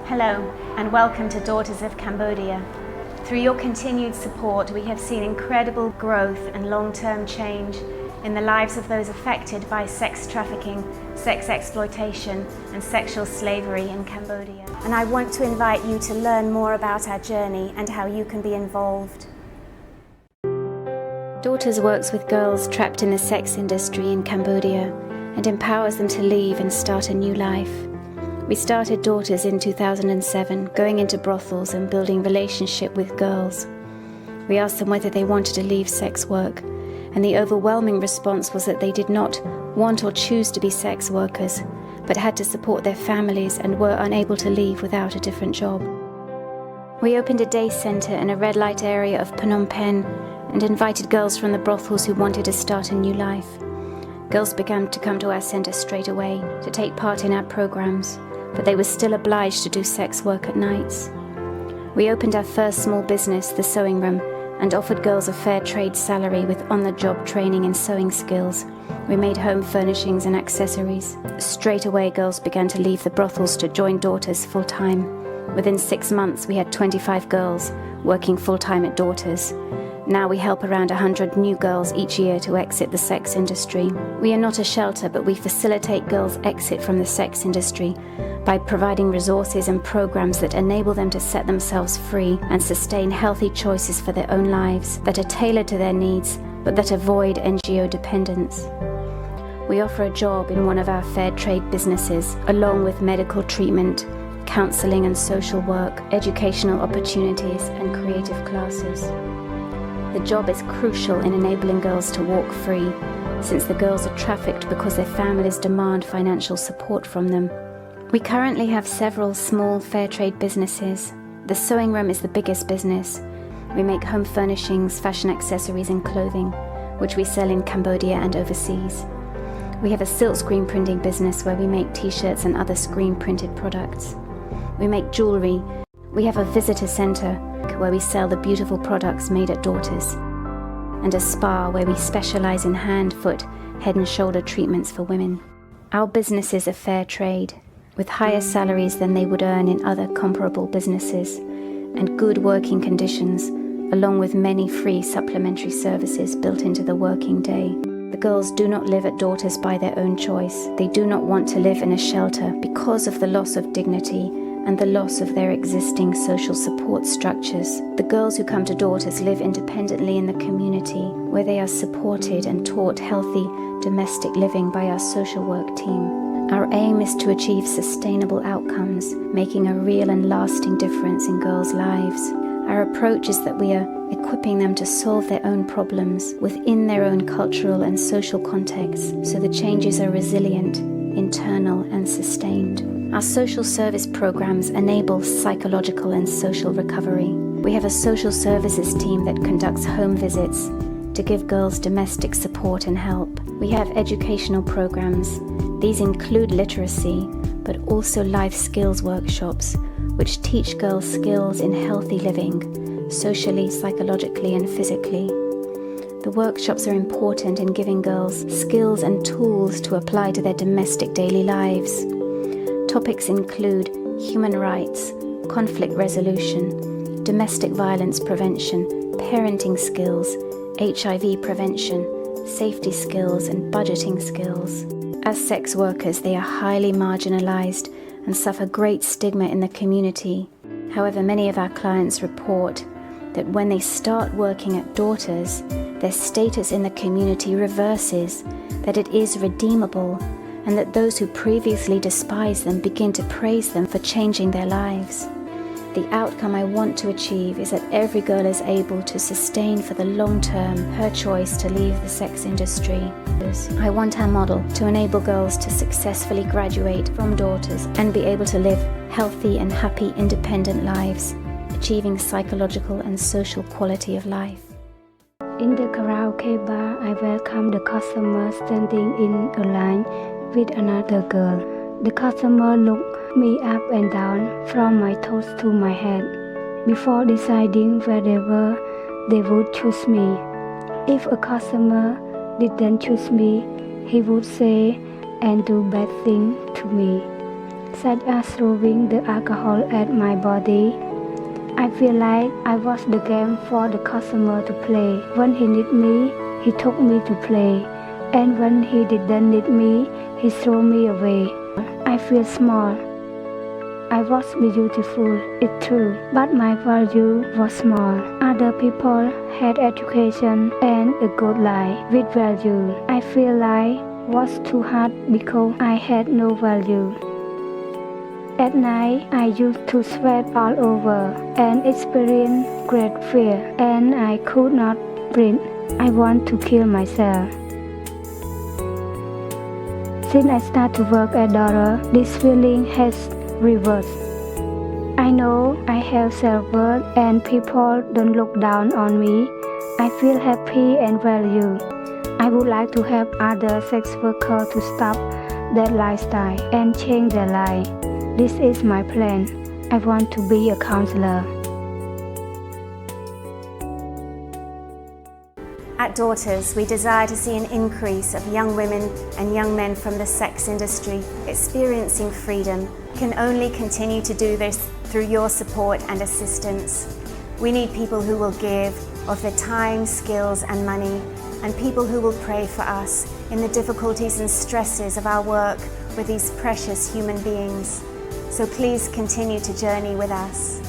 Hello and welcome to Daughters of Cambodia. Through your continued support, we have seen incredible growth and long-term change in the lives of those affected by sex trafficking, sex exploitation and sexual slavery in Cambodia. And I want to invite you to learn more about our journey and how you can be involved. Daughters works with girls trapped in the sex industry in Cambodia and empowers them to leave and start a new life. We started Daughters in 2007, going into brothels and building relationship with girls. We asked them whether they wanted to leave sex work, and the overwhelming response was that they did not want or choose to be sex workers, but had to support their families and were unable to leave without a different job. We opened a day centre in a red light area of Phnom Penh and invited girls from the brothels who wanted to start a new life. Girls began to come to our centre straight away to take part in our programs, but they were still obliged to do sex work at nights. We opened our first small business, the sewing room, and offered girls a fair trade salary with on-the-job training in sewing skills. We made home furnishings and accessories. Straight away, girls began to leave the brothels to join Daughters full-time. Within 6 months, we had 25 girls working full-time at Daughters. Now we help around 100 new girls each year to exit the sex industry. We are not a shelter, but we facilitate girls' exit from the sex industry by providing resources and programs that enable them to set themselves free and sustain healthy choices for their own lives that are tailored to their needs, but that avoid NGO dependence. We offer a job in one of our fair trade businesses, along with medical treatment, counseling and social work, educational opportunities and creative classes. The job is crucial in enabling girls to walk free, since the girls are trafficked because their families demand financial support from them. We currently have several small fair trade businesses. The sewing room is the biggest business. We make home furnishings, fashion accessories and clothing, which we sell in Cambodia and overseas. We have a silk screen printing business where we make t-shirts and other screen printed products. We make jewellery. We have a visitor centre where we sell the beautiful products made at Daughters, and a spa where we specialise in hand, foot, head and shoulder treatments for women. Our businesses are fair trade, with higher salaries than they would earn in other comparable businesses, and good working conditions, along with many free supplementary services built into the working day. The girls do not live at Daughters by their own choice. They do not want to live in a shelter because of the loss of dignity and the loss of their existing social support structures. The girls who come to Daughters live independently in the community, where they are supported and taught healthy domestic living by our social work team. Our aim is to achieve sustainable outcomes, making a real and lasting difference in girls' lives. Our approach is that we are equipping them to solve their own problems within their own cultural and social contexts, so the changes are resilient, internal and sustained. Our social service programs enable psychological and social recovery. We have a social services team that conducts home visits to give girls domestic support and help. We have educational programs. These include literacy, but also life skills workshops, which teach girls skills in healthy living, socially, psychologically and physically. The workshops are important in giving girls skills and tools to apply to their domestic daily lives. Topics include human rights, conflict resolution, domestic violence prevention, parenting skills, HIV prevention, safety skills and budgeting skills. As sex workers, they are highly marginalized and suffer great stigma in the community. However, many of our clients report that when they start working at Daughters, their status in the community reverses, that it is redeemable, and that those who previously despised them begin to praise them for changing their lives. The outcome I want to achieve is that every girl is able to sustain for the long term her choice to leave the sex industry. I want our model to enable girls to successfully graduate from Daughters and be able to live healthy and happy independent lives, achieving psychological and social quality of life. In the karaoke bar, I welcome the customer standing in a line with another girl. The customer looked me up and down from my toes to my head before deciding whether they would choose me. If a customer didn't choose me, he would say and do bad things to me. such as throwing the alcohol at my body. I feel like I was the game for the customer to play. When he needed me, he took me to play. And when he didn't need me, he threw me away. I feel small. I was beautiful, it's true, but my value was small. Other people had education and a good life with value. I feel life was too hard because I had no value. At night, I used to sweat all over and experience great fear, and I could not breathe. I want to kill myself. Since I started to work at Daughter, this feeling has reversed. I know I have self-worth and people don't look down on me. I feel happy and valued. I would like to help other sex workers to stop that lifestyle and change their life. This is my plan. I want to be a counselor. At Daughters, we desire to see an increase of young women and young men from the sex industry experiencing freedom. We can only continue to do this through your support and assistance. We need people who will give of their time, skills and money, and people who will pray for us in the difficulties and stresses of our work with these precious human beings. So please continue to journey with us.